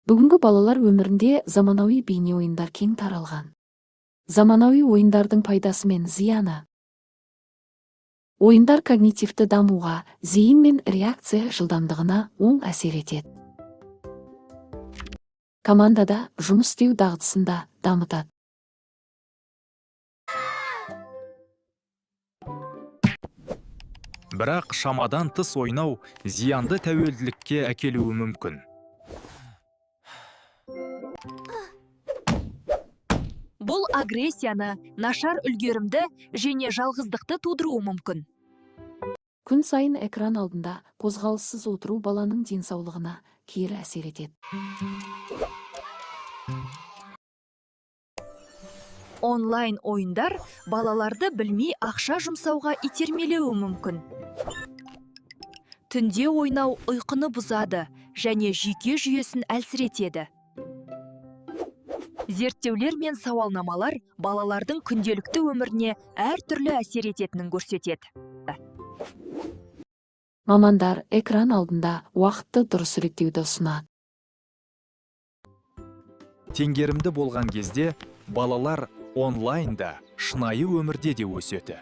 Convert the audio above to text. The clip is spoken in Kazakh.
Бүгінгі балалар өмірінде заманауи бейне ойындар кең таралған. Заманауи ойындардың пайдасы мен зияны. Ойындар когнитивті дамуға, зейін мен реакция жылдамдығына оң әсер етеді. Командада жұмыс істеу дағдысында дамытады. Бірақ шамадан тыс ойнау зиянды тәуелділікке әкелуі мүмкін. Бұл агрессияны, нашар үлгерімді және жалғыздықты тудыруы мүмкін. Күн сайын экран алдында қозғалыссыз отыру баланың денсаулығына кері әсер етеді. Онлайн ойындар балаларды білмей ақша жұмсауға итермелеуі мүмкін. Түнде ойнау ұйқыны бұзады және жүйке жүйесін әлсіретеді. Зерттеулер мен сауалнамалар балалардың күнделікті өміріне әртүрлі әсер ететінін көрсетеді. Мамандар экран алдында уақытты дұрыс реттеуді ұсынады. Теңгерімді болған кезде балалар онлайнда шынайы өмірде де өседі.